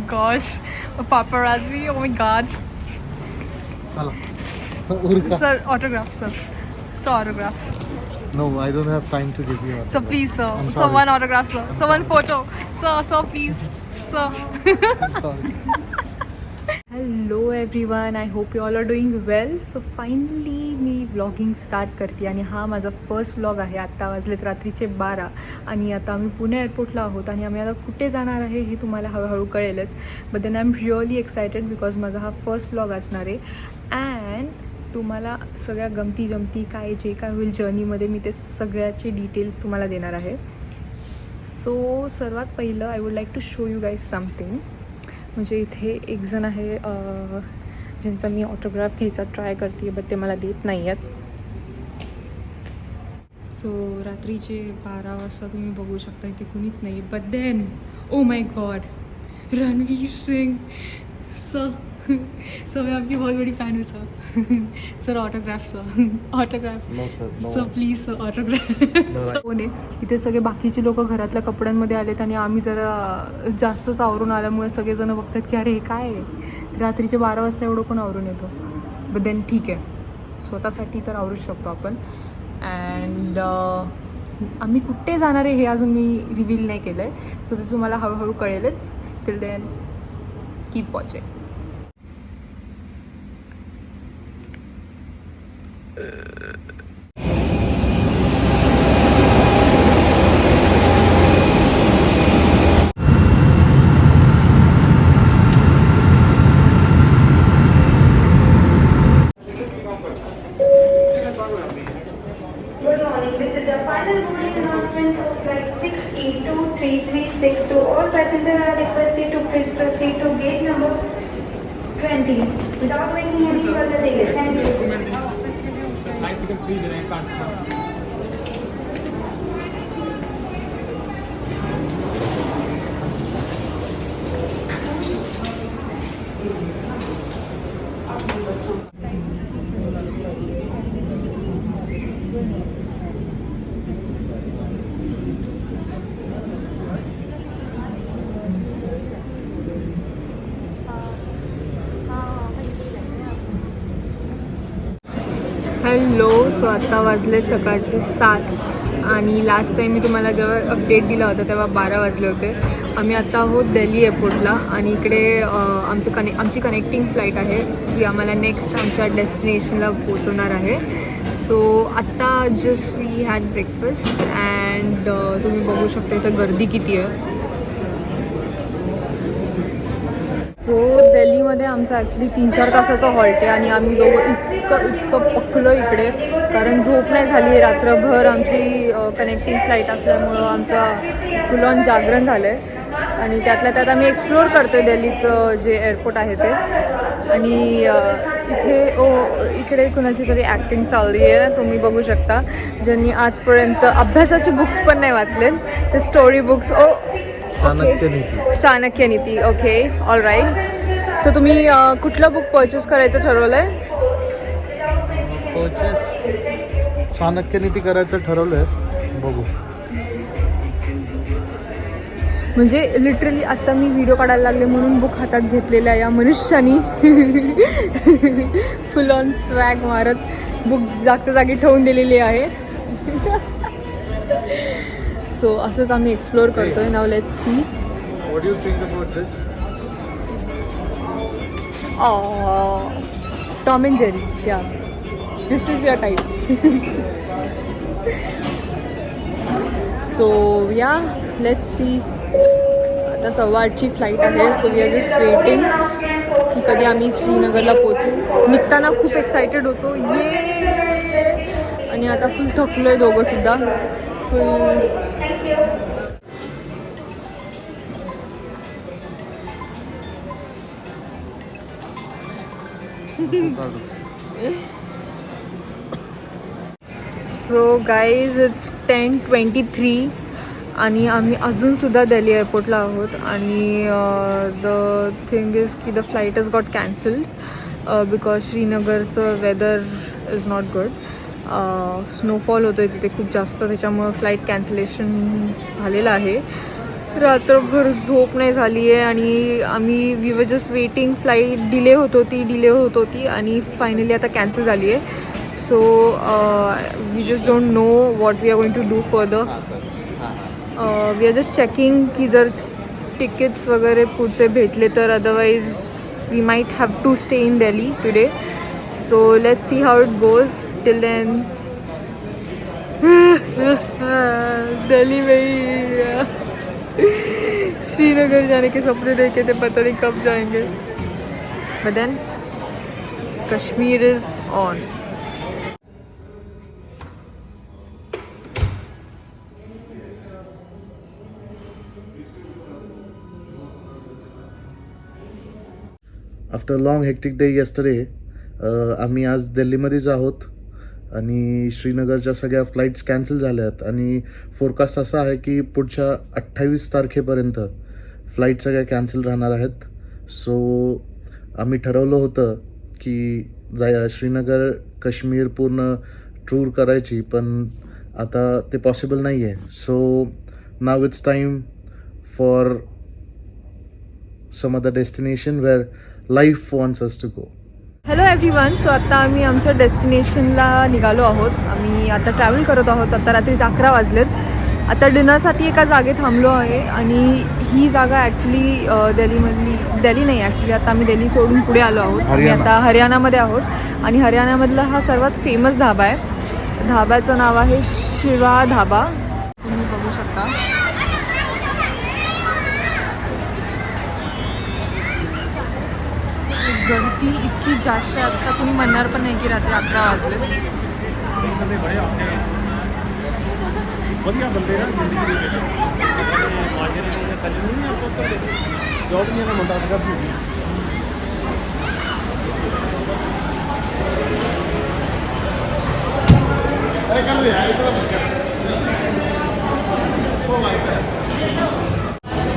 Gosh, a paparazzi. Oh my God. Sir, autograph, sir. Sir, autograph. No, I don't have time to give you autograph. So please, sir. I'm So sorry. one autograph, sir. So one photo. Sir, please. Sir. I'm sorry. Hello everyone, I hope you all are doing well. So finally मी vlogging start करते आणि हा माझा first vlog आहे. आत्ता वाजलेत रात्रीचे 12 आणि आता आम्ही पुणे एअरपोर्टला आहोत आणि आम्ही आता कुठे जाणार आहे हे तुम्हाला हळूहळू कळेलच. But then I am really excited because माझा हा फर्स्ट व्लॉग असणार आहे. अँड तुम्हाला सगळ्या गमती जमती काय जे काय होईल जर्नीमध्ये मी ते सगळ्याचे डिटेल्स तुम्हाला देणार आहे. सो सर्वात पहिलं I would like to show you guys something. म्हणजे इथे एक जण आहे ज्यांचा मी ऑटोग्राफ घ्यायचा ट्राय करते बट ते मला देत नाही आहेत. सो रात्रीचे 12 वाजता तुम्ही बघू शकता इथे कुणीच नाही. But then oh my god, Ranveer Singh sir. Sir मैं आपकी बहुत बड़ी फ़ैन हूँ sir. Sir autograph sir, autograph. No sir. No. Sir please sir autograph. हो ने इथे सगळे बाकीचे लोक घरातल्या कपड्यांमध्ये आलेत आणि आम्ही जरा जास्तच आवरून आल्यामुळे सगळेजण बघतात की अरे हे काय आहे. रात्रीचे 12 वाजता एवढं पण आवरून येतो. बट देन ठीक आहे, स्वतःसाठी तर आवरूच शकतो आपण. अँड आम्ही कुठे जाणार आहे हे अजून मी रिव्हील नाही केलं आहे. सो ते तुम्हाला हळूहळू कळेलच. Till then keep watching. Good morning. This is the final boarding announcement for flight 6E23362. All passengers are requested to please proceed to gate number 20 without making any further delay. Thank you. Hello. So आत्ता वाजले सकाळचे 7 आणि last time मी तुम्हाला जेव्हा update दिला होता तेव्हा 12 वाजले होते. आम्ही आता आहोत दिल्ली एअरपोर्टला आणि इकडे आमची कनेक्टिंग फ्लाईट आहे जी आम्हाला नेक्स्ट आमच्या डेस्टिनेशनला पोचवणार आहे. सो आत्ता just we had breakfast and तुम्ही बघू शकता इथं गर्दी किती आहे. सो दिल्लीमध्ये आमचा ॲक्च्युली 3-4 तासाचा हॉल्ट आहे आणि आम्ही दोघं इतकं पकलो इकडे कारण झोप नाही झाली आहे रात्रभर. आमची कनेक्टिंग फ्लाईट असल्यामुळं आमचं फुल ऑन जागरण झालं आहे आणि त्यातल्या त्यात आम्ही एक्सप्लोअर करतो दिल्लीचं जे एअरपोर्ट आहे ते. आणि इथे इकडे कुणाची तरी ॲक्टिंग चालली आहे तुम्ही बघू शकता. ज्यांनी आजपर्यंत अभ्यासाचे बुक्स पण नाही वाचलेत ते story books. Chanakya Niti. Okay, all right. So तुम्ही कुठलं बुक परचेस करायचं ठरवलं आहे? चाणक्य नीती करायचं ठरवलं आहे, बघू. म्हणजे लिटरली आत्ता मी व्हिडिओ काढायला लागले म्हणून बुक हातात घेतलेल्या या मनुष्यानी फुल ऑन स्वॅग मारत बुक जागच्या जागी ठेवून दिलेली आहे. सो असंच आम्ही एक्सप्लोअर करतोय. Now let's see. What do you think about this? Tom and Jerry. Yeah this is your type. So yeah let's see. आता 8:15ची फ्लाईट आहे. So we are just waiting की कधी आम्ही श्रीनगरला पोचू. निघताना खूप एक्सायटेड होतो ये आणि आता फुल थकलो आहे दोघंसुद्धा. फुल सो गाईज इट्स 10:23 आणि आम्ही अजूनसुद्धा दिल्ली एअरपोर्टला आहोत आणि द थिंग इज की the flight is got cancelled because श्रीनगरचं weather is not good. Snowfall होतो आहे तिथे खूप जास्त, त्याच्यामुळं फ्लाईट कॅन्सलेशन झालेलं आहे. रात्रभर झोप नाही झाली आहे आणि आम्ही we were just waiting. Flight delay होत होती आणि फायनली आता कॅन्सल झाली आहे. So we just don't know what we are going to do further. We are just checking की जर तिकीट्स वगैरे पुढचे भेटले तर, otherwise we might have to stay in Delhi today. So let's see how it goes. Till then Delhi में श्रीनगर जाने के सपने देखे थे, पता नहीं कब जाएंगे. But then Kashmir is on. After long hectic day yesterday आम्ही आज दिल्लीमध्येच आहोत आणि श्रीनगरच्या सगळ्या फ्लाईट्स कॅन्सल झाल्या आहेत आणि फोरकास्ट असा आहे की पुढच्या 28 तारखेपर्यंत फ्लाईट सगळ्या कॅन्सल राहणार आहेत. सो आम्ही ठरवलं होतं की श्रीनगर काश्मीर पूर्ण टूर करायची, पण आता ते पॉसिबल नाही आहे. So now it's time for some other destination where life wants us to go. Hello everyone. So आत्ता आम्ही आमच्या डेस्टिनेशनला निघालो आहोत. आम्ही आता ट्रॅव्हल करत आहोत. आता रात्री 11 वाजलेत. आता डिनरसाठी एका जागे थांबलो आहे आणि ही जागा ॲक्च्युली दिल्ली नाही, ॲक्च्युली आता आम्ही दिल्ली सोडून पुढे आलो आहोत. आम्ही आता हरियाणामध्ये आहोत आणि हरियाणामधला हा सर्वात फेमस धाबा आहे. धाब्याचं नाव आहे शिवा धाबा. तुम्ही बघू शकता. गर्दी इतकी जास्त आहे. आता तुम्ही म्हणणार पण नाही की रात्री 11 वाजले.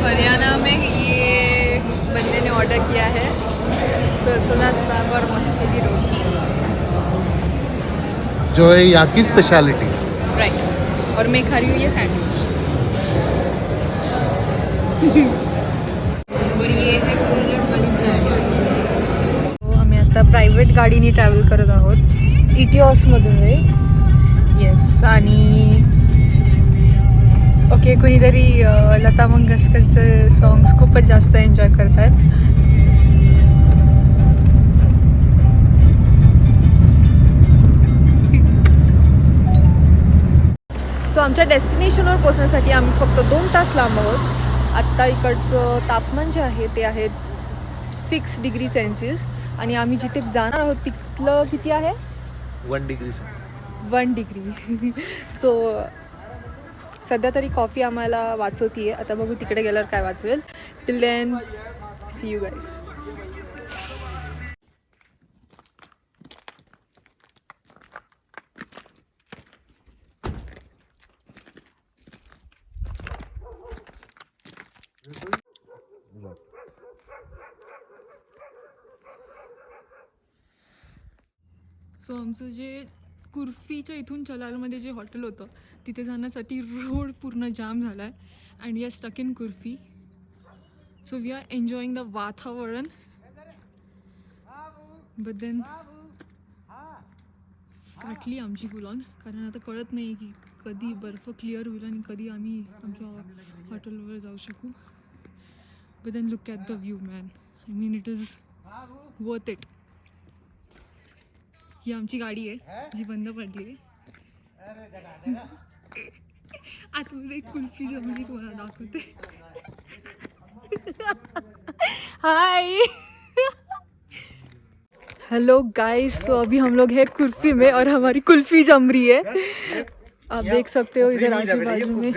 हरियाणा में ये बंदे ने ऑर्डर किया है सरसों साग और मक्के की रोटी, जो है यहाँ की स्पेशलिटी. राइट. और मैं खा रही हूँ ये सैंडविच. और ये है कुल्लड वाली चाय. तो आम्ही आता प्रायव्हेट गाडीने ट्रॅव्हल करत आहोत इटिऑसमधून रे. येस. आणि ओके, कुणीतरी लता मंगेशकरचे सॉंग्स खूपच जास्त एन्जॉय करत आहेत. सो आमच्या डेस्टिनेशनवर पोचण्यासाठी आम्ही फक्त 2 तास लांब आहोत. आत्ता इकडचं तापमान जे आहे ते आहे 6 डिग्री सेल्सिअस आणि आम्ही जिथे जाणार आहोत तिथलं किती आहे? 1 डिग्री. 1 डिग्री. सो सध्या तरी कॉफी आम्हाला वाचवती आहे. आता बघू तिकडे गेल्यावर काय वाचवेल. Till then see you guys. So आमचं जे कुर्फीच्या इथून चलालमध्ये जे हॉटेल होतं तिथे जाण्यासाठी रोड पूर्ण जाम झाला आहे. And we are stuck in Kurfi. So we are enjoying the वातावरण. बट देन काटली आमची फुलॉन, कारण आता कळत नाही की कधी बर्फ क्लिअर होईल आणि कधी आम्ही आमच्या हॉटेलवर जाऊ शकू. But then look at the view man. I mean it is worth it. ही आमची गाडी आहे जी बंद पडली आहे. आतमध्ये एक कुल्फी जमली तुम्हाला दाखवते. हाय. Hello guys. सो अभी हम लोग हैं कुल्फी में और हमारी कुल्फी जम रही है. आप देख सकते हो इधर आजू बाजू में.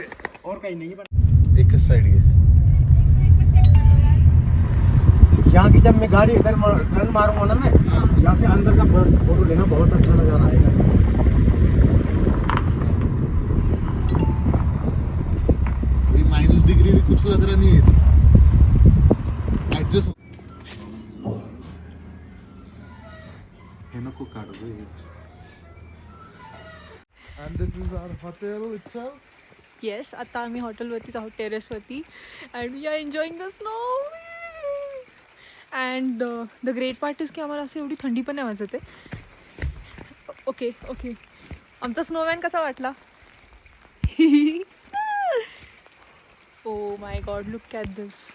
एक साइड ये यहाँ की जब मैं गाड़ी इधर टर्न मारूंगा ना मैं, यहाँ पे अंदर का फोटो लेना बहुत अच्छा नजारा आएगा. माइनस डिग्री भी कुछ लग रहा नहीं है. एडजस्ट हे नको काढू. And this is our hotel itself. Yes, आता आम्ही हॉटेलवरतीच आहोत, टेरेसवरती. And we are enjoying the snow. And the great part is की आम्हाला असं एवढी थंडी पण नाही वाजत आहे. ओके ओके, आमचा स्नोमॅन कसा वाटला? ओ my god, look at this.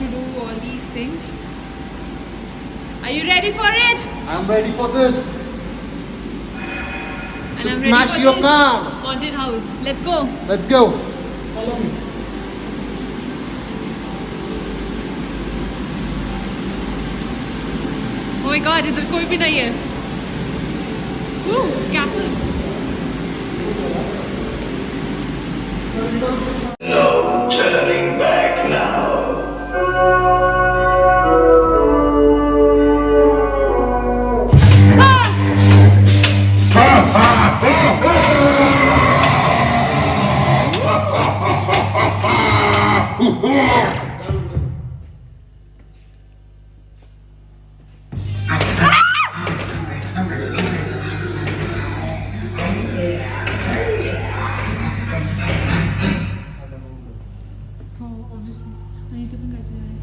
To do all these things. Are you ready for it? I'm ready for this. And To I'm smash ready for your this car. haunted house. Let's go. Let's go. Follow me. Oh my God, इधर कोई भी नहीं है. Castle. No turning back now. Oh, obviously. आणि इथे पण काहीतरी आहे.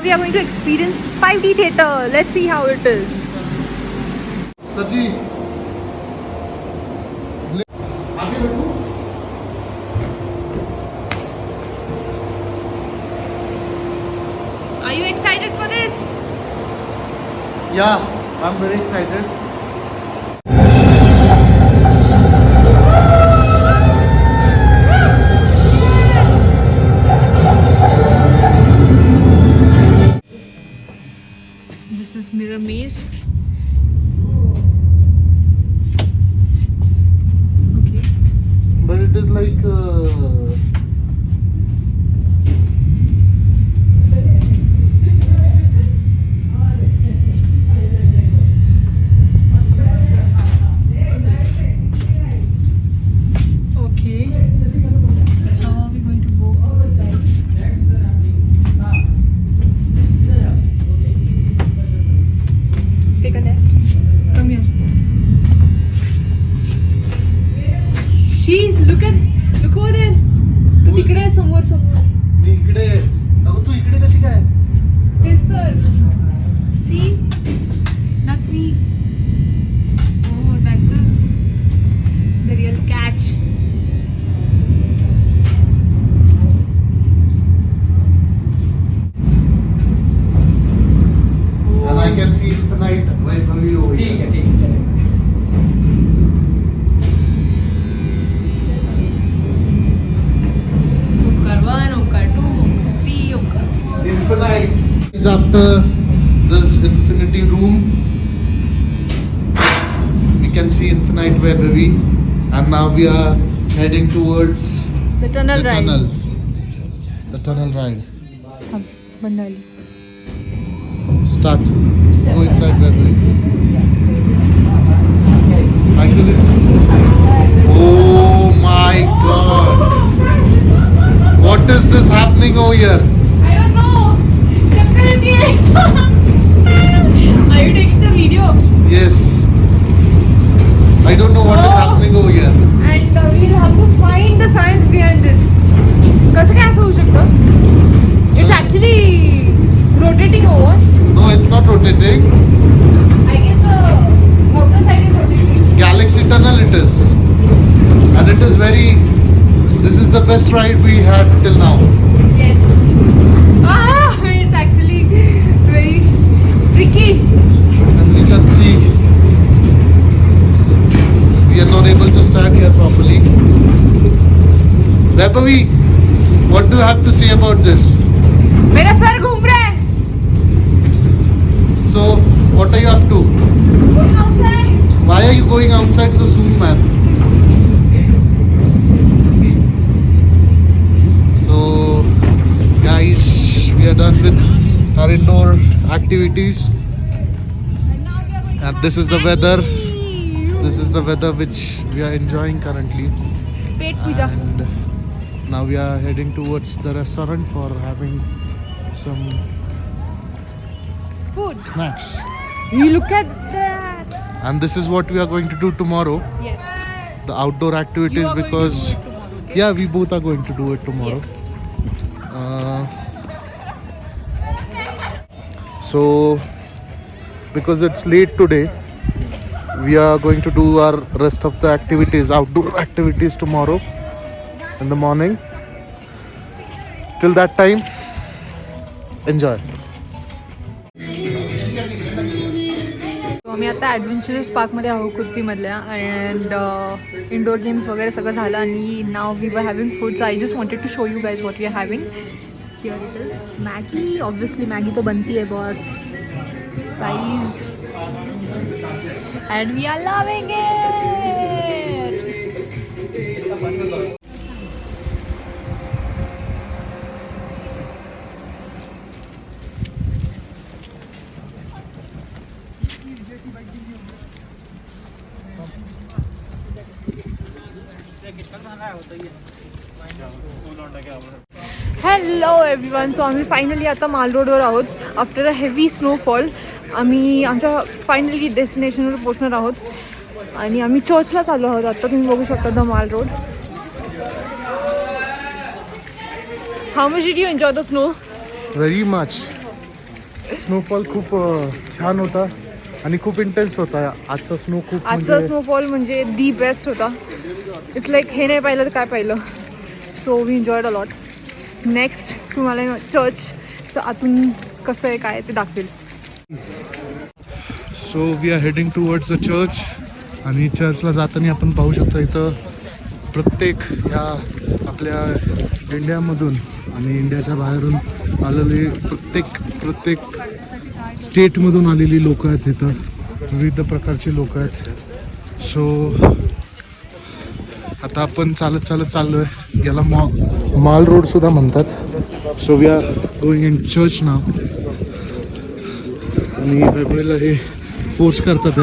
We are going to experience 5D theater. Let's see how it is. Sachi. आगे बैठो. Are you excited for this? Yeah, I'm very excited. This is Mirror Maze. Okay. But it is like Okay. How are we going to go outside? Take a left. Come here. She's look over there. तू तिकडे आहे समोर. मी इकडे. अगं तू इकडे कशी काय? Yes sir. See? That's me. Oh, that is the real catch. And I can see infinite Vaibhavi over here. ठीक है चलेगा. Omkar 1, Omkar 2, Omkar 3, Omkar 4. Infinite is after this infinity room. We can see infinite Vaibhavi, and now we are heading towards The tunnel the ride. tunnel. The tunnel ride. Mandali. Start. Go inside Vaibhavi. Michael, it's. Oh my God! What is this happening over here? I don't know. चक्कर येती है. Are you taking the video? Yes. I don't know what is Oh. happening over here. And we'll have to find the science behind this. कसं काय असं होऊ शकतं? It's actually rotating over. No, it's not rotating. I guess the outer side is rotating. Galaxy Tunnel it is. And it is very. This is the best ride we had till now. Yes. It's actually very tricky. And we can see we are not able to stand here properly. Vaibhavi, what do you have to say about this? मेरा sir घूम रहा है. So, what are you up to? Going outside. Why And this is the weather. This is the weather which we are enjoying currently. Pet Puja. And now we are heading towards the restaurant for having some Food. snacks. You look at that. And this is what we are going to do tomorrow. Yes. The outdoor activities, You are because going to do it tomorrow, okay? yeah, we both are going to do it tomorrow. Yes. So because it's late today, we are going to do our rest of the activities, outdoor activities, tomorrow in the morning. Till that time, enjoy. So, आम्ही आता adventurous पार्कमध्ये आहोत कुर्पीमधल्या and indoor games वगैरे सगळं झालं आणि now we were having food. So I just wanted to show you guys what we are having. Here it is Maggi. Obviously Maggi तो बनती है boss. Fries and we are loving it. Hello everyone. So आम्ही finally आता माल रोडवर आहोत after a heavy snowfall. आम्ही आमच्या finally डेस्टिनेशनवर पोहोचणार आहोत आणि आम्ही चर्चला चाललो आहोत. आता तुम्ही बघू शकता the mall road. How much did you enjoy the snow? Very much. Snowfall खूप छान होता आणि खूप इंटेन्स होता. आजचा स्नो खूप आजचा स्नोफॉल म्हणजे दी बेस्ट होता. इट्स लाईक हे नाही पाहिलं तर काय पाहिलं. So we enjoyed a lot. Next तुम्हाला चर्चचं आतून कसं आहे काय ते दाखवेल. So we are heading towards the church. आणि चर्चला जाताना आपण पाहू शकता इथं प्रत्येक या आपल्या इंडियामधून आणि इंडियाच्या बाहेरून आलेले प्रत्येक स्टेटमधून आलेली लोकं आहेत. इथं विविध प्रकारची लोकं आहेत. सो आता आपण चालत चाललो आहे. याला माल रोड सुद्धा म्हणतात. So we are going in church now. आणि वैभवला हे फोर्स करतात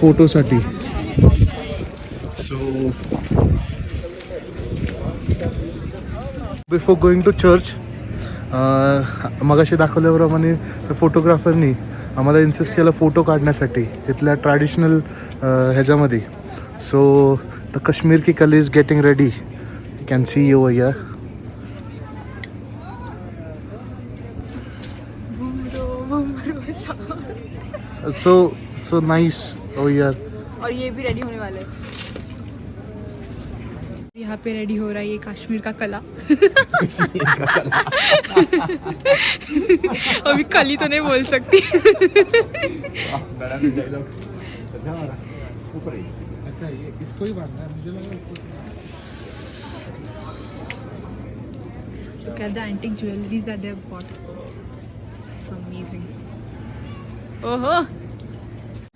फोटोसाठी. So before going to church, मगाशी दाखवल्याप्रमाणे फोटोग्राफरनी आम्हाला इन्सिस्ट केलं फोटो काढण्यासाठी इथल्या ट्रॅडिशनल ह्याच्यामध्ये. सो द काश्मीर की कली is getting ready. You can see you here. so nice over here. और ये भी रेडी होने वाला है. यहाँ पे रेडी हो रहा है ये कश्मीर का कला. अभी कली तो नहीं बोल सकती. अच्छा ये इसको ही बांधना है. मुझे लगा Look at the antique jewelries that they have bought. It's amazing. ओहो.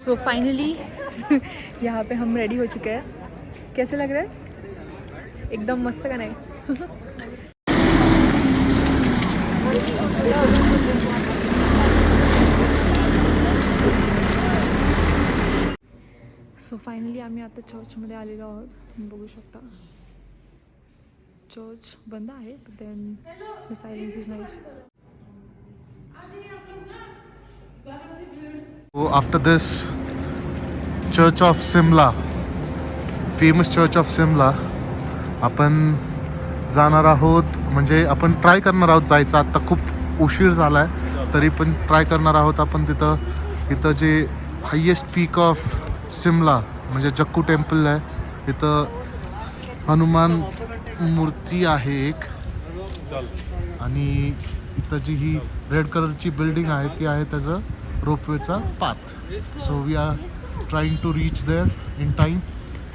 सो फाइनली यहाँ पे हम रेडी हो चुके हैं. कैसे लग रहा है? एकदम मस्त का नहीं? सो फायनली आम्ही आता चर्चमध्ये आलेलो आहोत. बघू शकता चर्च बंद आहे. But then the silence is nice. So after this, Church of Simla, famous Church of Simla, आपण जाणार आहोत. म्हणजे आपण ट्राय करणार आहोत जायचं. आत्ता खूप उशीर झाला आहे तरी पण ट्राय करणार आहोत आपण इथं जे हायेस्ट पीक ऑफ सिमला म्हणजे जक्कू टेम्पल आहे. इथं हनुमान मूर्ती आहे एक. आणि इथं जी ही रेड कलरची बिल्डिंग आहे ती आहे त्याचं रोपवेचा path. So we are trying to reach there in time.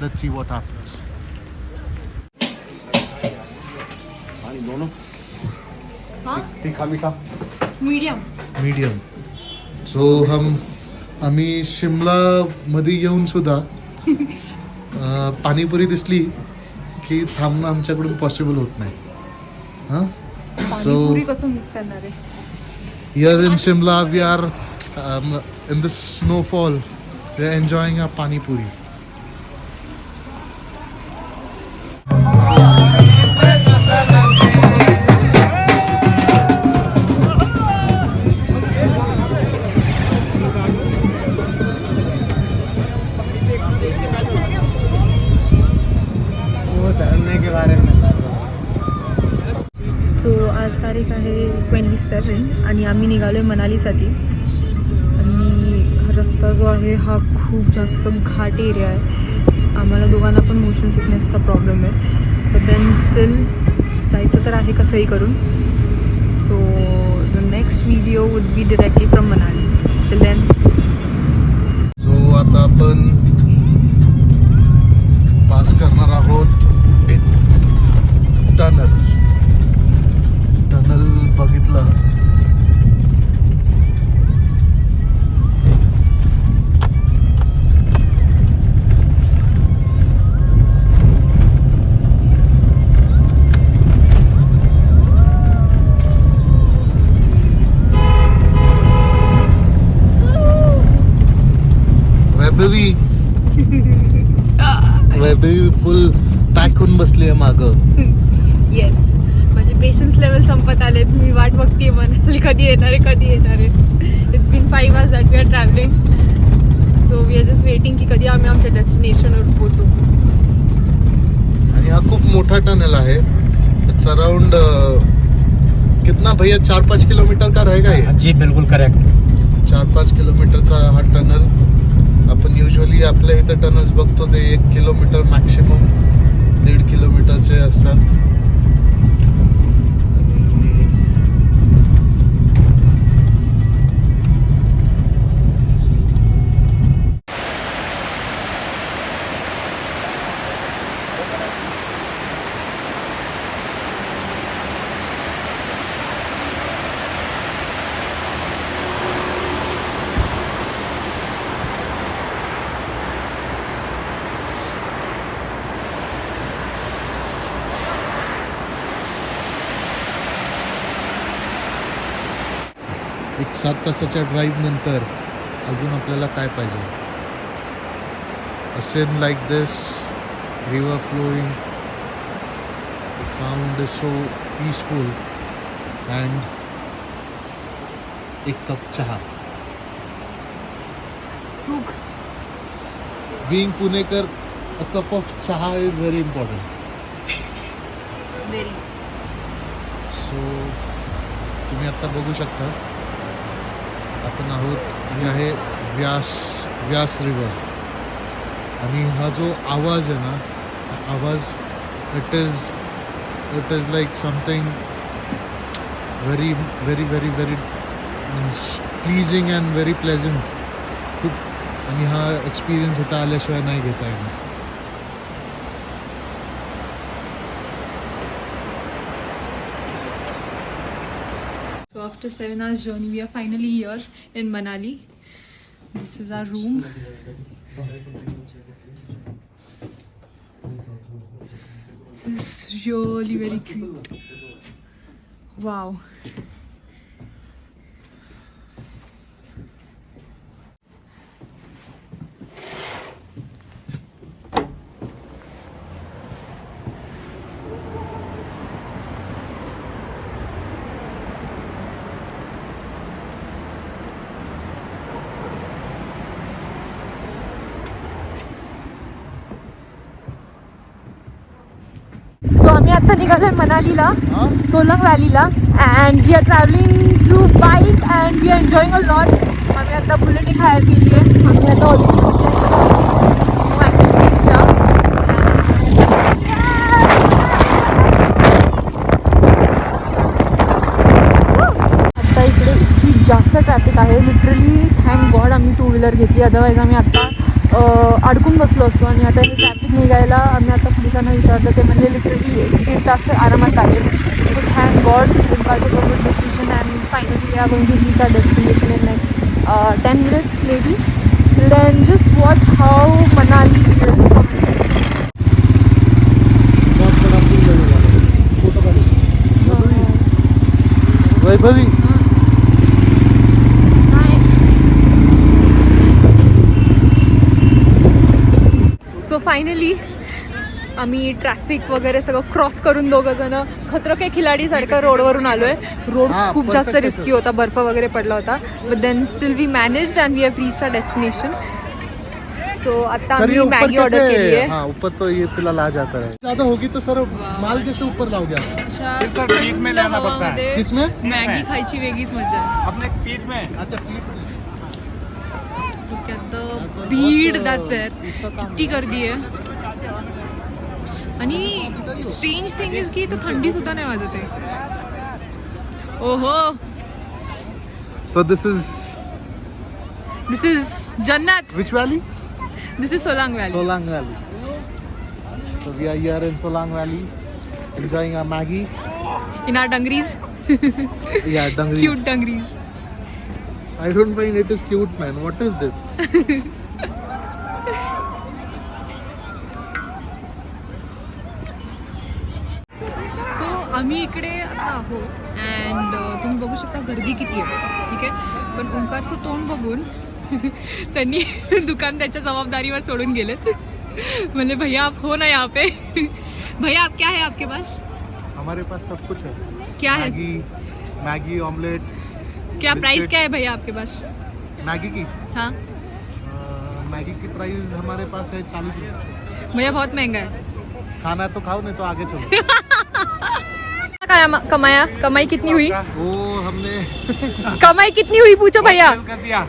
Let's see what happens. आणि दोनों हाँ तीखा मीठा मीडियम. सो आम्ही शिमलामध्ये येऊन सुद्धा पाणीपुरी दिसली की थांबणं आमच्याकडून पॉसिबल होत नाही. हां. पाणीपुरी कसं मिस करणार आहे. Here in Shimla, we are in the snowfall, we are enjoying our pani puri. वो धरने के बारे में बता रहा हूँ। सो आज तारीख आहे 27 आणि आम्ही निघालो आहे मनालीसाठी. आणि हा रस्ता जो आहे हा खूप जास्त घाट एरिया आहे. आम्हाला दोघांना पण मोशन सिकनेसचा प्रॉब्लेम आहे. बट देन स्टील जायचं तर आहे कसंही करून. So the next video would be directly from Manali. Till then so आता आपण पास करणार आहोत एक टनल. टनल बघितलं वैभवी फुल पॅक होऊन बसली आहे मागं. येस, माझे पेशन्स लेवल संपत आलेत. मी वाट बघते मनाली कधी येणार आहे. It's been 5 hours that we are travelling. So we are just waiting की कधी आम्ही आमच्या डेस्टिनेशनवर पोहोचू. आणि हा खूप मोठा टनल आहे. इट्स अराउंड कितना भैया 4-5 किलोमीटर का रहेगा ये. जी बिल्कुल करेक्ट. 4-5 किलोमीटरचा हा टनल. आपण युजली आपल्या इथं टनल्स बघतो ते 1 किलोमीटर मॅक्सिमम 1.5 किलोमीटरचे असतात. एक 7 तासाच्या ड्राईव्ह नंतर अजून आपल्याला काय पाहिजे. A scene like this, river flowing, the sound is so peaceful and एक कप चहा. सुख. Being Punekar, a cup of chai is very important. Very. So तुम्ही आत्ता बघू शकता आपण आहोत. ही आहे व्यास रिव्हर. आणि हा जो आवाज आहे ना, हा आवाज it is like something very very very very pleasing and very pleasant. खूप. आणि हा एक्सपिरियन्स इथं आल्याशिवाय नाही घेता येणार. So after 7 hours journey, we are finally here in Manali. This is our room. This is really very cute. Wow. So आम्ही आता निघालोय मनालीला, सोलंग व्हॅलीला. And we are travelling through bike and we are enjoying a lot. आम्ही आता bullet एक higher केली आहे. आम्ही आता ऑलरेडी स्नो ॲक्टिव्हिटीजच्या. आता इकडे इतकी जास्त ट्रॅफिक आहे. लिटरली थँक गॉड आम्ही 2 व्हीलर घेतली. अदरवाईज आम्ही आत्ता अडकून बसलो असतो. आणि आता हे ट्रॅफिक निघायला आम्ही आता पोलिसांना विचारलं. ते म्हणजे लिटरली 1-1.5 तास तर आरामात लागेल. So thank god we got a good decision and finally we are going to reach our destination in next 10 minutes maybe. Then just watch how Manali is from Vaibhavi Hi. So finally आम्ही traffic वगैरे सगळं cross करून दोघं जण खतरो के खिलाडीसारखं रोडवरून आलो आहे. Road हा, खूप जास्त perfect रिस्की होता, बर्फ वगैरे पडला होता, but then still we managed and we have reached our destination. So आता सर ये आम्ही ऊपर मॅगी ऑर्डर कैसे केली आहे. हाँ ऊपर तो ये फिलहाल आ जाता है. ज्यादा होगी तो सर माल कैसे ऊपर लाओगे आप? पीठ में लेना पड़ता है. किसमें? मॅगी खायची वेगळीच मजा आहे. अपने पीठ में. अच्छा पीठ में. Look at the भीड that's there. किती गर्दी आहे. आणि स्ट्रेंज थिंग इज की इथं थंडी सुद्धा नाही वाजत आहे. ओहो, So this is this is जन्नत. which valley? This is Solang valley. Solang Valley. So we are here in Solang Valley, enjoying our Maggie. In our dungarees. Yeah, Dangris. Cute dungarees. I don't find it is cute, man. What is this? सो आम्ही इकडे आता आहोत and तुम्ही बघू शकता गर्दी किती आहे. ठीक आहे, पण ओंकारचं तोंड बघून त्यांनी दुकान त्याच्या जबाबदारीवर सोडून गेलेत. म्हणले भैया आप हो ना यहाँ पे. भैया आप क्या है आपके पास? हमारे पास सब कुछ है. क्या है? Maggi omelette. क्या प्राइस बिस्किट. क्या है भैया आपके पास? मैगी की हाँ मैगी की प्राइस हमारे पास है 40 रुपये. भैया बहुत महंगा है. खाना है तो खाओ, नहीं तो आगे चलो. कमाया कमाई कितनी हुई? वो हमने कमाई कितनी हुई पूछो भैया. कर दिया.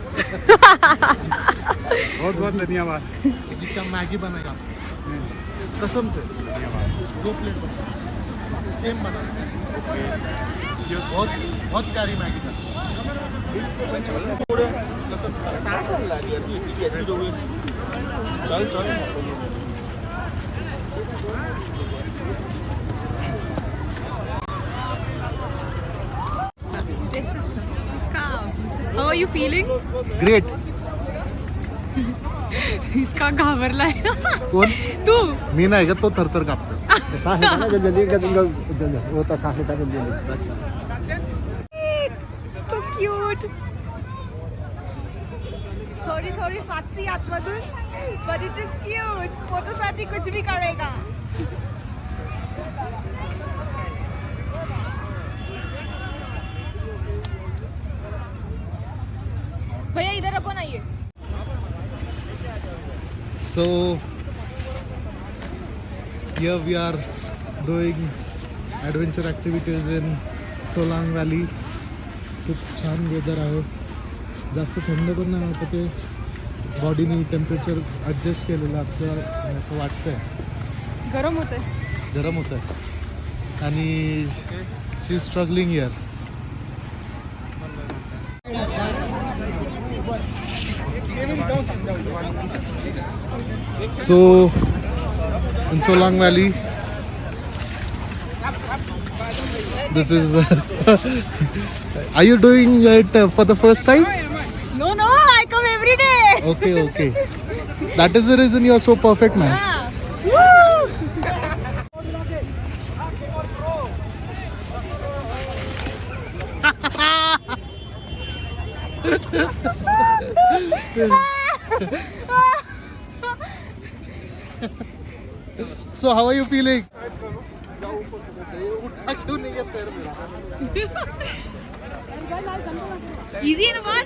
बहुत बहुत धन्यवाद. जी का मैगी बनेगा कसम से 2 प्लेट सेम बना. बहुत बहुत प्यारी मैगी था. चल चल. How are you feeling? Great. इतका घाबरलाय. कोण? तू. मी नाही का, तो थरथर कापतो. वो तो सांस लेता जल्दी. अच्छा. So cute. थोडी थोडी फाटसी आतमधून, but it is cute. फोटोसाठी कुछ भी करेगा. भैया इधर रखो ना ये. So here we are doing adventure activities in Solang Valley. खूप छान वेदर आहे. जास्त थंड पण नाही होतं, ते बॉडीने टेम्परेचर ॲडजस्ट केलेलं असतं असं वाटतंय. गरम होतंय. गरम होतं आहे आणि she is struggling here. So in Solang Valley, this is are you doing it for the first time? No, I come every day. Okay. That is the reason you are so perfect, man. So how are you feeling? उठा क्यों नहीं है पैर मेरा? Easy है ना बात?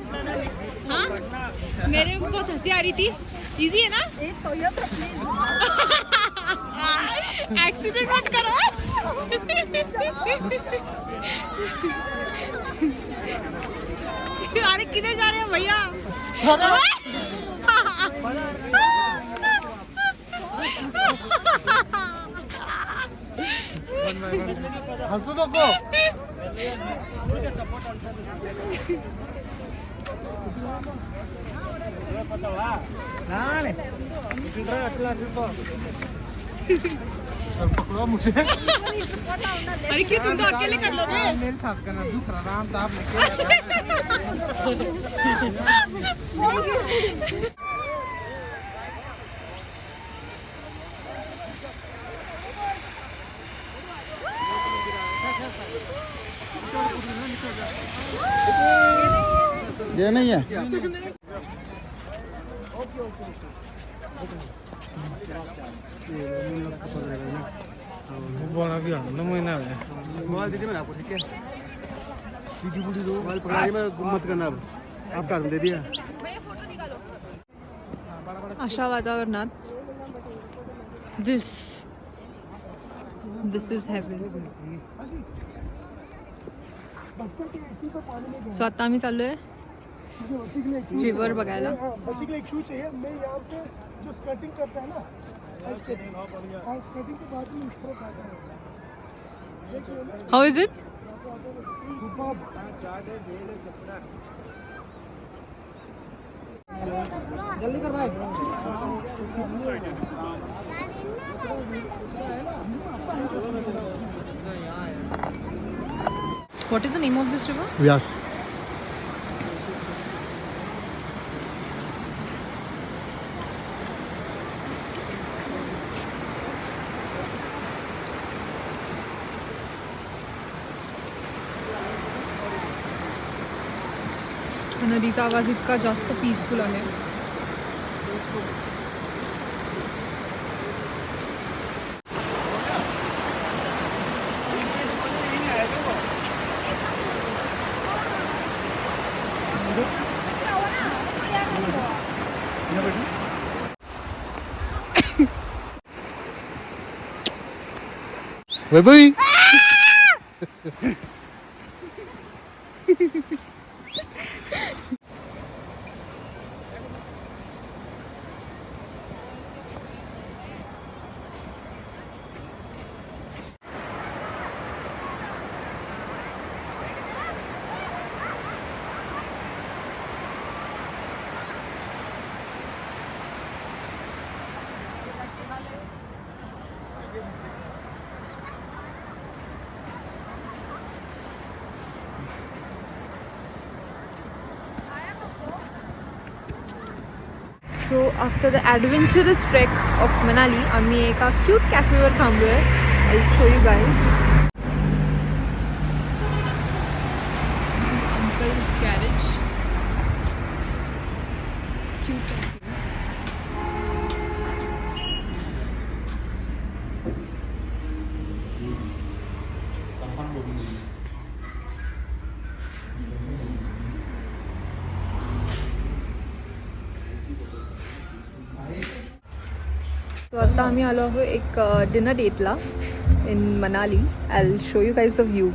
हाँ, मेरे को बहुत हंसी आ रही थी. इजी है ना? एक्सीडेंट मत करो. अरे किधर जा रहे हो भैया? हंसू नको. सर पकड़ो मुझे. अरे क्यों, तुम तो अकेले कर लोगे. मेरे साथ करना. दूसरा राम तो आपने ये नहीं है. मोबाइल दीजिए मैंने आपको, ठीक है? सीधी बूढ़ी दो मोबाइल पकड़ा मैं मत करना अब, आपका दे दिया। अशा वातावरणात दिस इज हेवन. सो आता आम्ही चाललोय रिवर बघायला. बेसिकली एक शूज चाहिए, मैं यहाँ पे जो स्केटिंग करता है ना, स्केटिंग के बाद में ऊपर आता है. How is it? जल्दी कर भाई. What is the name of this river? व्यास. नदीचा आवाज इतका जास्त पीसफुल आहे. Vaibhavi so after the adventurous trek of Manali आम्ही एका क्यूट कॅफेवर थांबलो आहे. I show you guys. Uncle's garage. Cute cafe. तो आता आम्ही आलो आहोत एक डिनर डेटला in Manali. I will show you guys the view.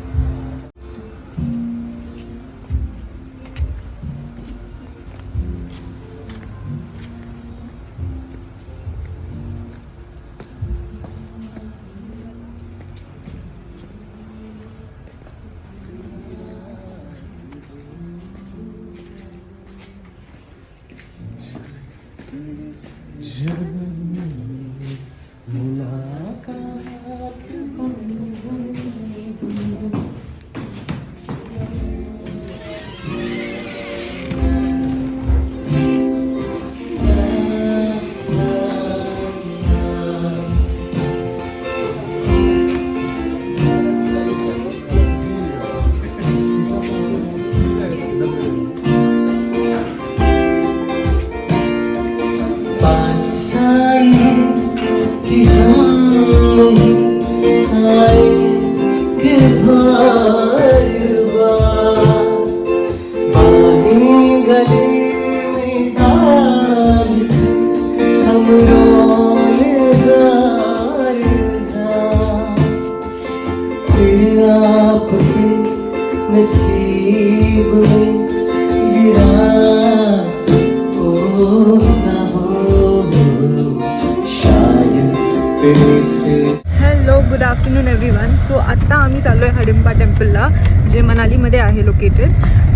Hello good afternoon everyone. So आत्ता आम्ही चाललो आहे हडिंबा टेम्पलला, जे मनालीमध्ये आहे लोकेटेड.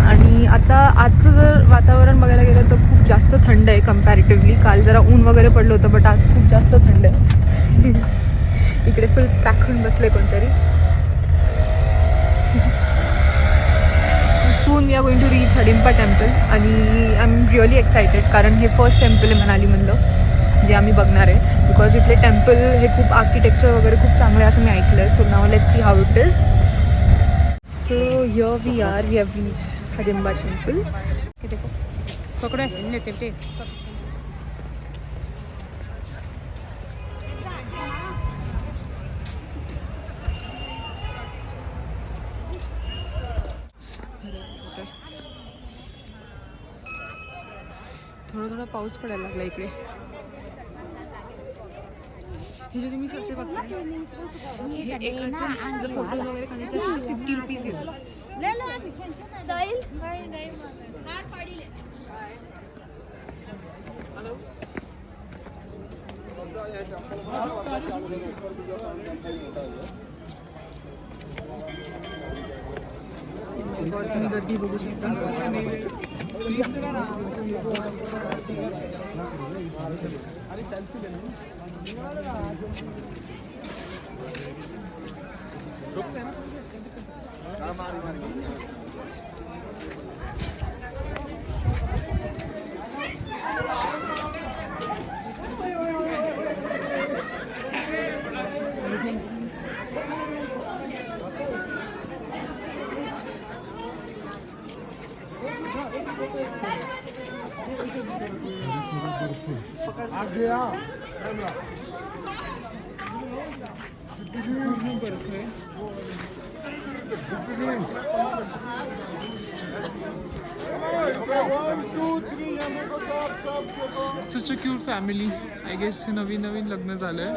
आणि आता आजचं जर वातावरण बघायला गेलं तर खूप जास्त थंड आहे कम्पॅरेटिव्हली. काल जरा ऊन वगैरे पडलं होतं, बट आज खूप जास्त थंड आहे. इकडे फुल पॅक होऊन बसले कोणतरी. Soon we are going to reach Hadimba temple. आणि आय एम रिअली एक्सायटेड, कारण हे फर्स्ट टेम्पल आहे मनालीमधलं जे आम्ही बघणार आहे. बिकॉज इथले टेम्पल हे खूप आर्किटेक्चर वगैरे खूप चांगलं आहे असं मी ऐकलं आहे. So now let's see how it is. So here we have reach Hadimba temple. थोडा थोडा पाऊस पडायला लागला इकडे. हे जे तुम्ही असे बघताय हे एकाचे जर फोटो वगैरे काढायचे असेल तर 50 रुपीज घेतात. तुम्ही गर्दी बघू शकता. Such a cute family. I guess हे नवीन लग्न झालंय.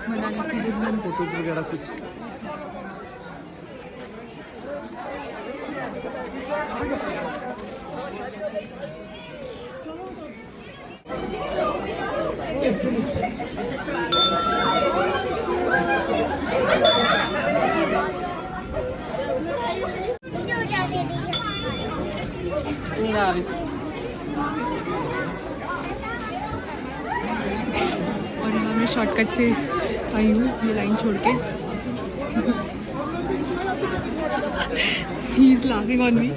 मनाली की डिझाइन फोटोज वगैरह कुछ. और यहाँ मैं शॉर्टकट से आई हूँ ये लाइन छोड़ के. He is laughing on me.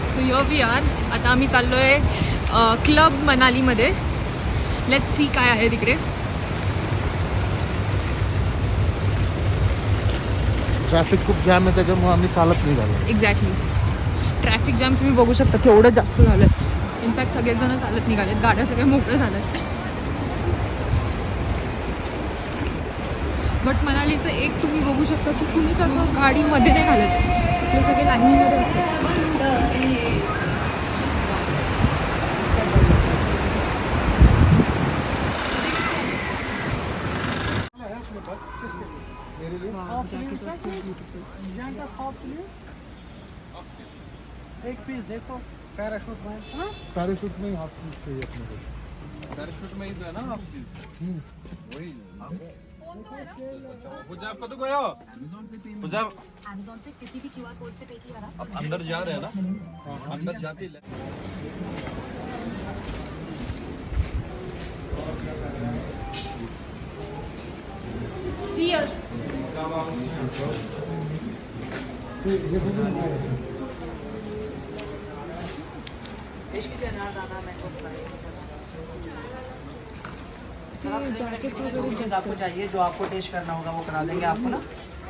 So here we are. आता आम्ही चाललोय क्लब मनालीमध्ये. लेट्स सी काय आहे तिकडे. ट्रॅफिक खूप जाम आहे त्याच्यामुळे आम्ही चालत निघालो. एक्झॅक्टली. ट्रॅफिक जाम तुम्ही बघू शकता केवढं जास्त झालं. इनफॅक्ट सगळेच जण चालत निघालेत. गाड्या सगळ्या मोकळ्या झाल्यात. बट मनालीचं एक तुम्ही बघू शकता की कुणीच असं गाडीमध्ये नाही घालत. हे सगळे लाईनीमध्ये असतात. एक पीस देखो पैराशूट में. पॅराशूट में हाफ पीस चाहिए अपने को. पैराशूट में ही तो है ना आप वही पुजाब कब तक गया पुजाब Amazon से किसी भी QR कोड से पे किया ना. अब अंदर जा रहे हैं ना अंदर जाते See here. चीज़ आपको चाहिए जो आपको टेस्ट करना होगा वो करा देंगे आपको ना.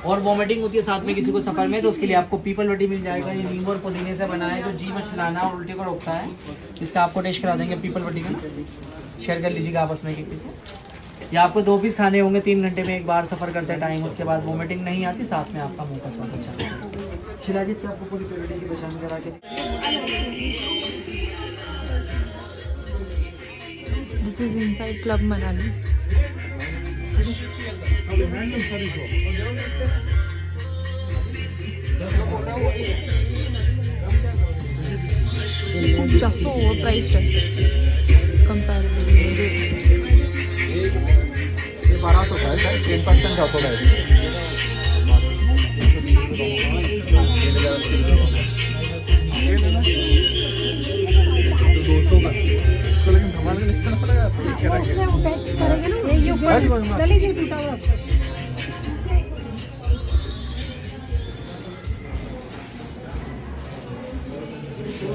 और वॉमिटिंग होती है साथ में किसी को सफर में तो उसके लिए आपको पीपल वटी मिल जाएगा. ये नींबू और पुदीने से बना है जो जी मचलाना और उल्टी को रोकता है. इसका आपको टेस्ट करा देंगे पीपल वटी का ना. शेयर कर लीजिएगा आपस में एक से. या आपको 2 पीस खाने होंगे 3 घंटे में एक बार सफर करते टाइम. उसके बाद वॉमिटिंग नहीं आती. साथ में आपका मुंह का स्वाद अच्छा है. शिलाजीत आपको पूरी प्योरिटी की पहचान करा के. This is inside Club Manali. खूप जास्त ओव्हर प्राइस्ड आहे कंपॅरेटिव्हली. ये 1200 का है 10% का ऑफर है. इसको लेकिन संभाल के निकलना पड़ेगा.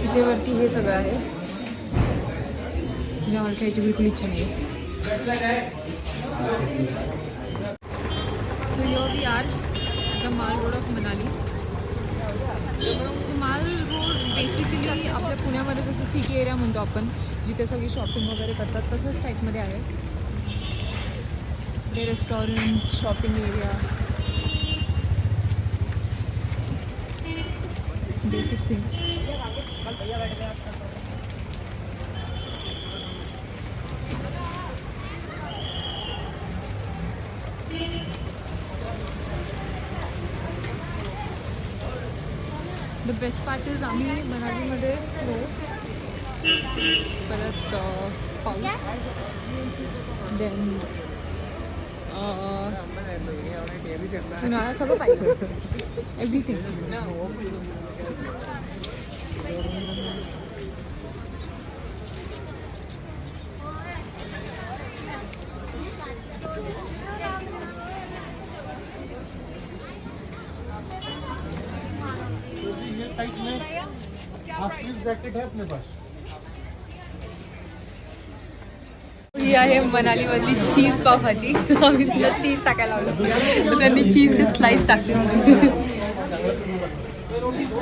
इथे वरती हे सगळं आहे ज्यावर खायची बिलकुल इच्छा नाही. So here we are at the Mall Road of Manali. Basically आपल्या पुण्यामध्ये जसं सिटी एरिया म्हणतो आपण, जिथे सगळी शॉपिंग वगैरे करतात, तसंच टाईपमध्ये आहे. ते restaurant, shopping area, basic things. The best part is आम्ही मनालीमध्ये स्नो, परत पाऊस, देन उन्हाळा सगळं पाहिजे, एव्हरीथिंग. जैकेट है अपने पास. ही आहे मनालीमधली चीज पाव भाजी. आम्ही त्याला चीज टाकायला लावलं, तर त्यांनी चीजचे स्लाइस टाकले.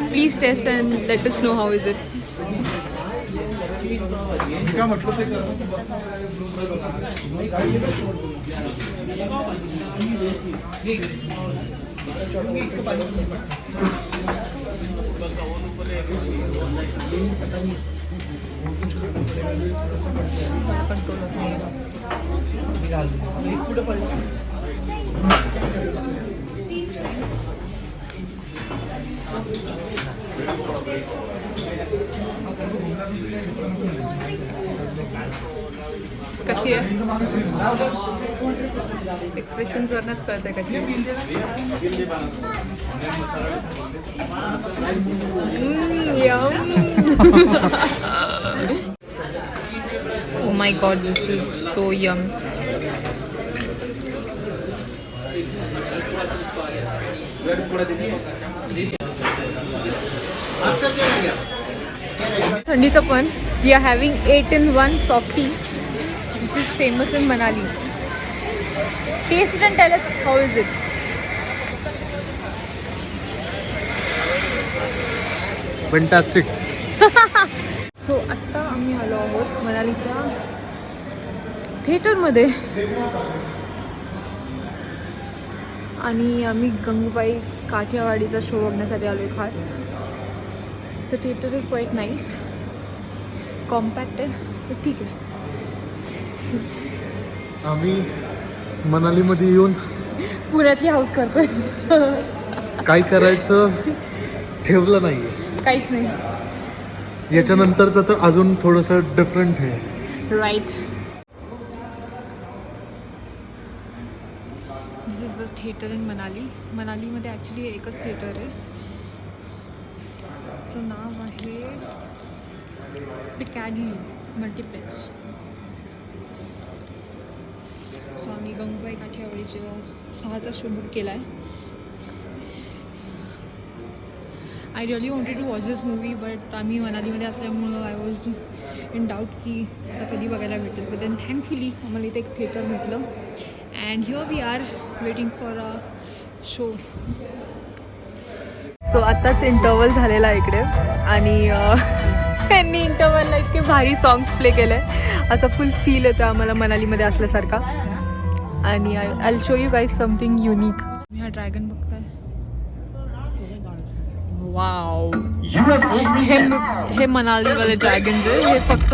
Please taste and let us know how is it. क्या मतलब ते कंट्रोल होत नाही. कशी आहे? एक्सप्रेशन्स वरनच कळतंय कशी आहे. Oh my god, this is so yum. थंडीचं पण we are having 8-in-1 softy which is famous in Manali. Taste it and tell us how is it. Fantastic. So आत्ता आम्ही आलो आहोत मनालीच्या थिएटरमध्ये आणि आम्ही गंगूबाई काठियावाडीचा शो बघण्यासाठी आलो आहे खास. The theatre is quite nice, compact आहे पण ठीक आहे. आम्ही मनालीमध्ये येऊन पुण्यातली हाऊस करतोय. काय करायचं ठेवलं नाही. काहीच नाही. याच्यानंतरचं तर अजून थोडंसं डिफरंट आहे. Right. This is the theatre in Manali. मनालीमध्ये ॲक्च्युली एकच थिएटर आहे, त्याचं नाव आहे द कॅडली मल्टिप्लेक्स. सो आम्ही गंगूबाई काठियावाडीच्या 6चा शो बुक केला आहे. I really wanted to watch this movie, but आम्ही मनालीमध्ये असल्यामुळं आय वॉज इन डाऊट की आता कधी बघायला भेटेल. बट देन थँकफुली आम्हाला इथे एक थिएटर भेटलं and here we are waiting for a show. So आत्ताच इंटरवल झालेला आहे इकडे आणि त्यांनी इंटरवलला इतके भारी सॉंग्स प्ले केले, असं फुल फील येतं आम्हाला मनालीमध्ये असल्यासारखा. आणि I show you guys something unique. मी हा ड्रॅगन बघताय. वाव. हे मनालीवाले ड्रॅगन्स आहे. हे फक्त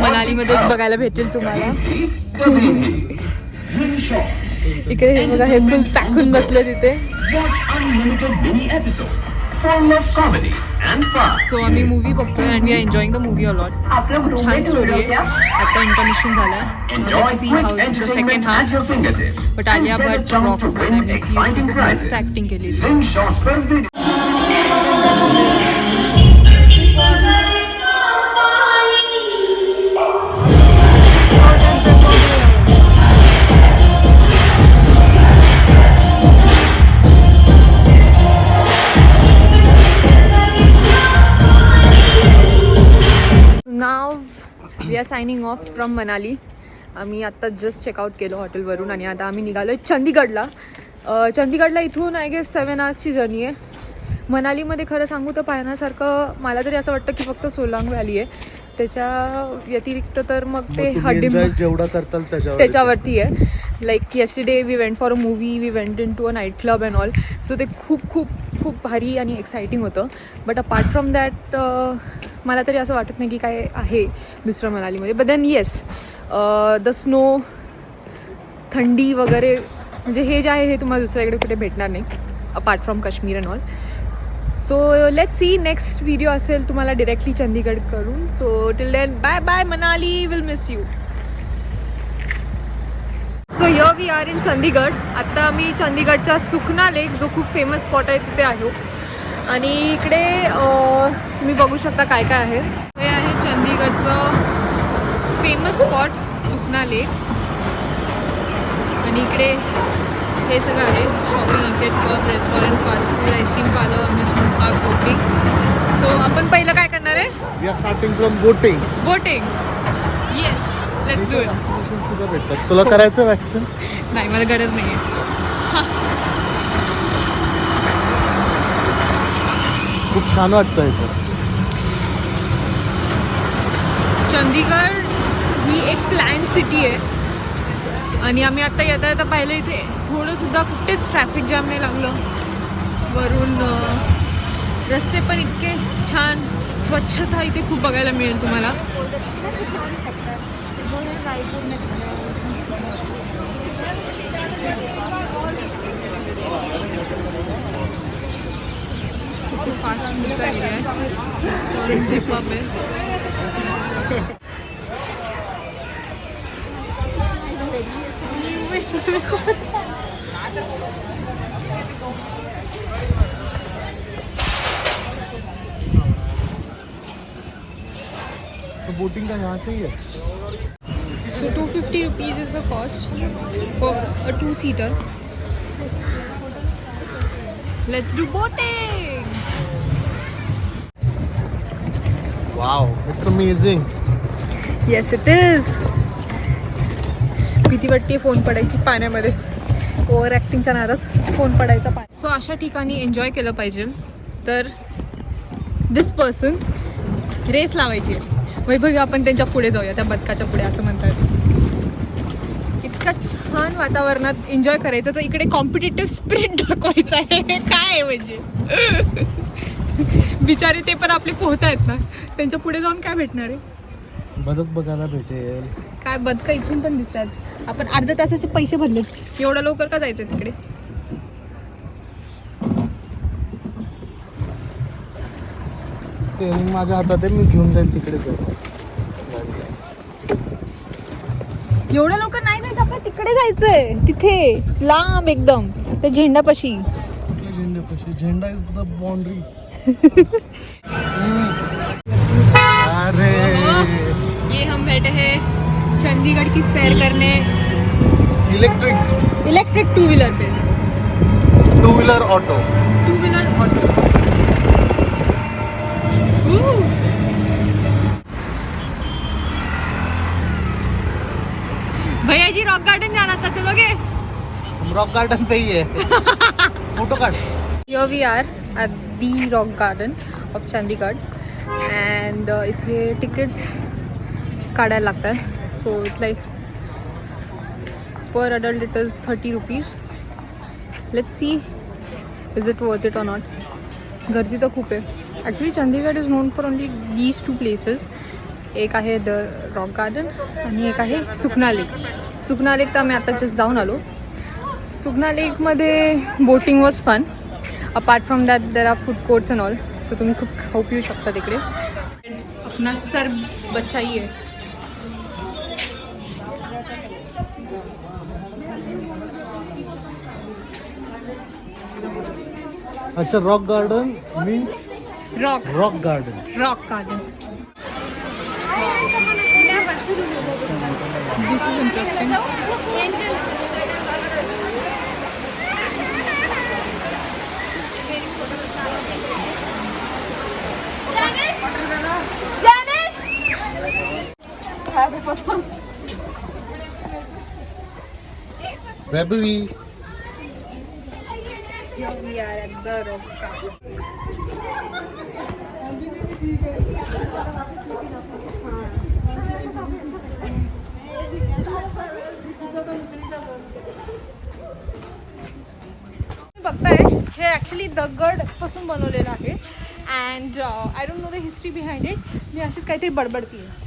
मनालीमध्येच बघायला भेटेल तुम्हाला. इकडे हे बघा, हे फुल टाकून बसले तिथे. सो आम्ही मूवी बघतोय and we are enjoying the movie a lot. खूप छान स्टोरी आहे. आता इंटरमिशन झालं आहे. Let's see how is the second half. But Alia Bhatt rocks man. I mean खूप मस्त ॲक्टिंग केली. Now we are signing off from Manali. आम्ही आत्ता जस्ट चेकआउट केलं हॉटेलवरून आणि आता आम्ही निघालो आहे चंदीगडला. चंदीगडला इथून आय गेस 7 आवर्सची जर्नी आहे. मनालीमध्ये खरं सांगू तर पाहण्यासारखं मला तरी असं वाटतं की फक्त सोलांग व्हॅली आहे. त्याच्या व्यतिरिक्त तर मग ते एन्जॉय जेवढा करताल त्याच्यावरती आहे. Like yesterday we went for a movie, we went in to a night club and all. So ते खूप खूप खूप भारी आणि एक्साइटिंग होतं. बट अपार्ट फ्रॉम दॅट मला तरी असं वाटत नाही की काय आहे दुसरं मनालीमध्ये. But then yes, the snow, थंडी वगैरे म्हणजे हे जे आहे हे तुम्हाला दुसऱ्याकडे कुठे भेटणार नाही apart from Kashmir and all. So let's see, next video असेल तुम्हाला डिरेक्टली चंदीगड करून. So till then bye bye Manali, will miss you. So here we are in Chandigarh. आत्ता आम्ही चंदीगडच्या सुखना लेक, जो खूप फेमस स्पॉट आहे, तिथे आहो. आणि इकडे तुम्ही बघू शकता काय काय आहे. हे आहे चंदीगडचं फेमस स्पॉट सुखना लेक. आणि इकडे हे सगळं आहे, shopping arcade, pub, restaurant, fast food, ice cream parlour, amusement park, boating. So आपण पहिलं काय करणार आहे? We are starting from boating. Boating. Yes, let's do it. सुद्धा भेटतात. तुला करायचं वॅक्सिन? नाही, मला गरज नाही आहे. खूप छान वाटतं इथं. चंदीगड ही एक प्लॅन्ड सिटी आहे. आणि आम्ही आता येता येता पाहिलं इथे थोडंसुद्धा कुठेच ट्रॅफिक जॅम नाही लागलं. वरून रस्ते पण इतके छान, स्वच्छता इथे खूप बघायला मिळेल तुम्हाला. इथे फास्ट फूडचा एरिया आहे, रेस्टॉरंट, पब आहे. तो बोटिंग का यहाँ से ही है. So 250 rupees is the cost for a 2-seater. Let's do boating. Wow, it's amazing. Yes, it is. भीती वाटते फोन पडायची पाण्यामध्ये. ओव्हर ॲक्टिंगच्या नादात फोन पडायचा पाण्यात. सो अशा ठिकाणी एन्जॉय केलं पाहिजे. तर दिस पर्सन रेस लावायची आहे. वैभवी, आपण त्यांच्या पुढे जाऊया, त्या बदकाच्या पुढे असं म्हणतात. इतकं छान वातावरणात एन्जॉय करायचं, तर इकडे कॉम्पिटेटिव्ह स्पिरिट दाखवायचं आहे. काय आहे म्हणजे बिचारे ते पण आपले पोहत आहेत ना, त्यांच्या पुढे जाऊन काय भेटणार आहे? बदक बघायला भेटेल. काय बदकं इथून पण दिसतात. आपण अर्ध्या तासाचे पैसे भरले, एवढं लवकर का जायचं तिकडे? स्टेअरिंग माझ्या हातात आहे, मी घेऊन जाईल तिकडे. एवढं लवकर नाही जायचं, आपण तिकडे जायचंय, तिथे लांब एकदम त्या झेंडापाशी. झेंड्यापाशी. झेंडा इज द बाउंड्री. अरे ये हम बैठे हैं चंडीगढ़ की सैर करने इलेक्ट्रिक 2-व्हीलर पे. Two-wheeler auto. Two-wheeler auto. भैया जी रॉक गार्डन जाना था, चलोगे? हम रॉक गार्डन पे ही है. फोटो काढ. Here we are at the rock garden of Chandigarh and इथे tickets काढायला लागतात. So it's like per adult it is 30 rupees. Let's see is it worth it or not. गर्दी तर खूप आहे. Actually Chandigarh is known for only these 2 places. एक आहे the rock garden आणि एक आहे सुखना लेक. सुखना लेक तर आम्ही आता जस्ट जाऊन आलो. सुखना लेकमध्ये boating was fun. Apart from that there are food courts and all. So तुम्ही खूप खाऊ पिऊ शकता तिकडे. अपना सर बचाइए. अच्छा, rock garden means rock garden. This is interesting. Webby. Here we are at the Rock. बघताय हे ॲक्च्युली दगड पासून बनवलेलं आहे and I don't know the history behind it. मी अशीच काहीतरी बडबडती आहे.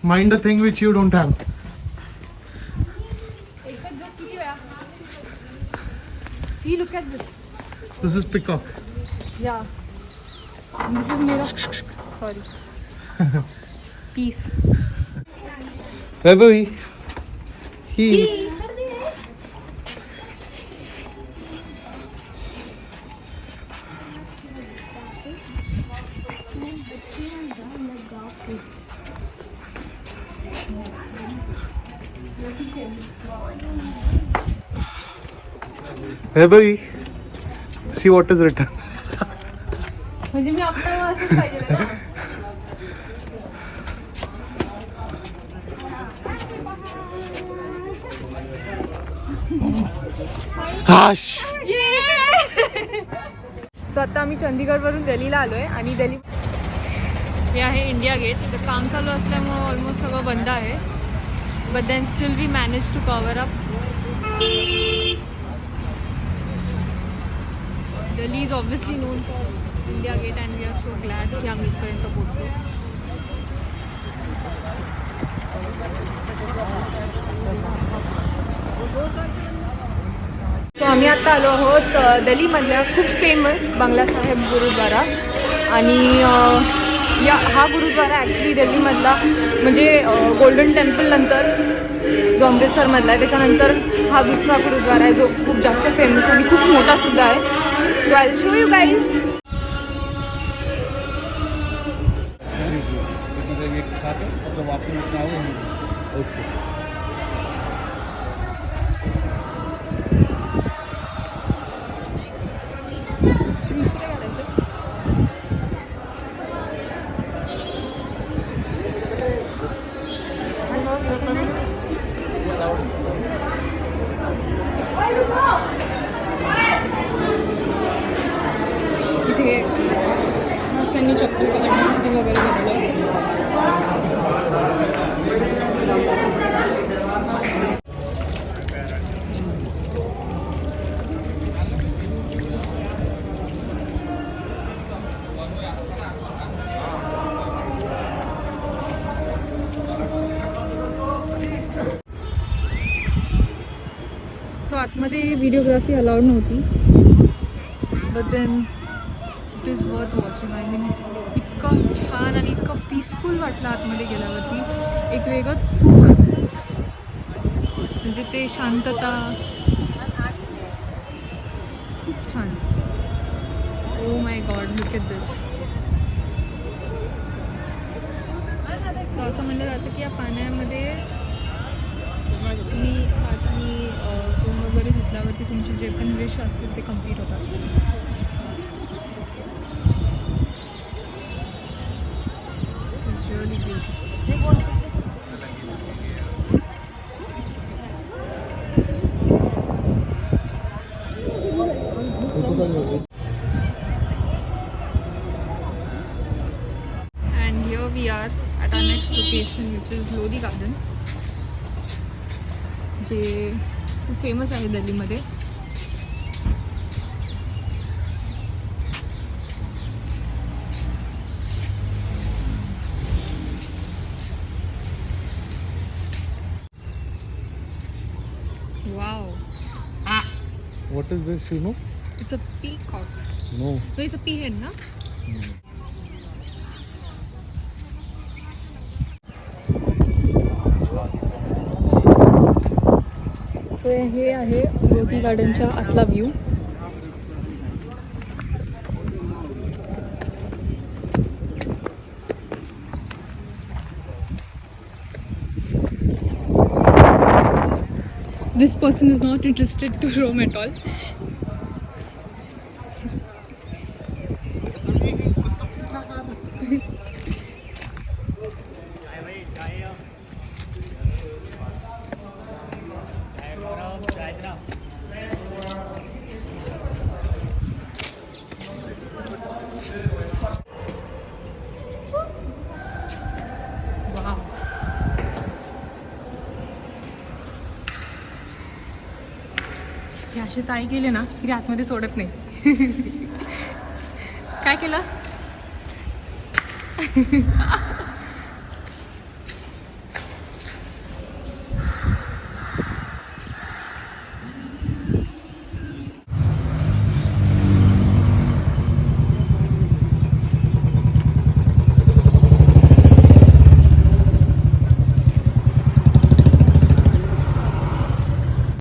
Mind a thing which you don't have. एकच जोक किती वेळा. See look at this. This is peacock. या दिस इज मेरा sorry piece. February. He. February. See what is written. म्हणजे मी आपला असंच पाहिजे ना. Hush. सो आता आम्ही चंदीगडवरून दिल्लीला आलो आहे आणि दिल्ली हे आहे इंडिया गेट. इथं काम चालू असल्यामुळं ऑलमोस्ट सगळं बंद आहे. But then still we manage to cover up. Delhi is obviously known for India Gate and we are so glad की आम्ही इथपर्यंत पोहोचलो. सो आम्ही आता आलो आहोत दिल्लीमधल्या खूप फेमस बंगला साहेब गुरुद्वारा. आणि हा गुरुद्वारा ॲक्च्युली दिल्लीमधला म्हणजे गोल्डन टेम्पल नंतर जो अमृतसरमधला आहे त्याच्यानंतर हा दुसरा गुरुद्वारा आहे जो खूप जास्त फेमस आणि खूप मोठासुद्धा आहे. So I will show you guys. इथे मस्त त्यांनी चप्पल काढण्यासाठी वगैरे बनवलं. सो आतमध्ये व्हिडिओग्राफी अलाउड नव्हती. But then it is worth watching. I mean इतकं छान आणि इतकं पीसफुल वाटलं आतमध्ये गेल्यावरती. एक वेगळंच सुख म्हणजे ते शांतता खूप छान. Oh my god look at this. So असं म्हणलं जातं की या पाण्यामध्ये तुम्ही हात आणि तोंड वगैरे धुतल्यावरती तुमचे जे पण विश असतील ते कम्प्लीट होतात. This is really beautiful. And here we are at our next location which is Lodi Garden. जे खूप फेमस आहे दिल्लीमध्ये. वाव. What is this, you know? It's a peacock. No. So it's a peahead ना. सो हे आहे लोधी गार्डनच्या आतला view. This person is not interested to roam at all. हे असे चाळी केले ना की आतमध्ये सोडत नाही. काय केलं?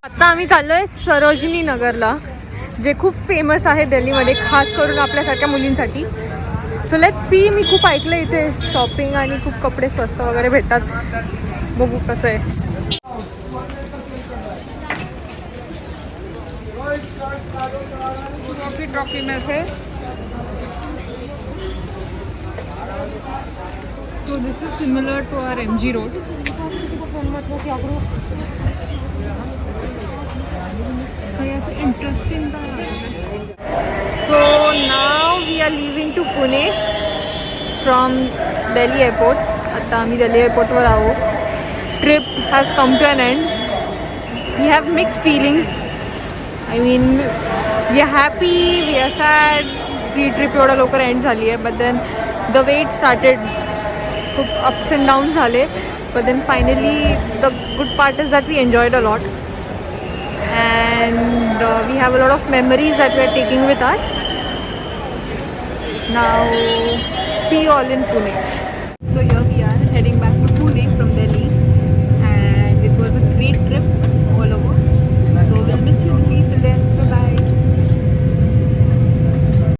आता आम्ही चाललोय सरोजिनी नगरला, जे खूप फेमस आहे दिल्लीमध्ये, खास करून आपल्यासारख्या मुलींसाठी. सो लेट्स सी. मी खूप ऐकलं इथे शॉपिंग आणि खूप कपडे स्वस्त वगैरे भेटतात. बघू कसं आहे. ट्रॉफी में से so this is similar to our MG Road. काही असं इंटरेस्टिंग काय आहे. So now we are leaving to Pune from Delhi airport. आता आम्ही दिल्ली एअरपोर्टवर आहोत. Trip has come to an end. We have mixed feelings. I mean we are happy, we are sad की trip एवढा लवकर एंड झाली आहे. But then the wait started. खूप अप्स अँड डाऊन झाले. But then finally the good part is that we enjoyed a lot. And we have a lot of memories that we are taking with us. Now see you all in Pune. So here we are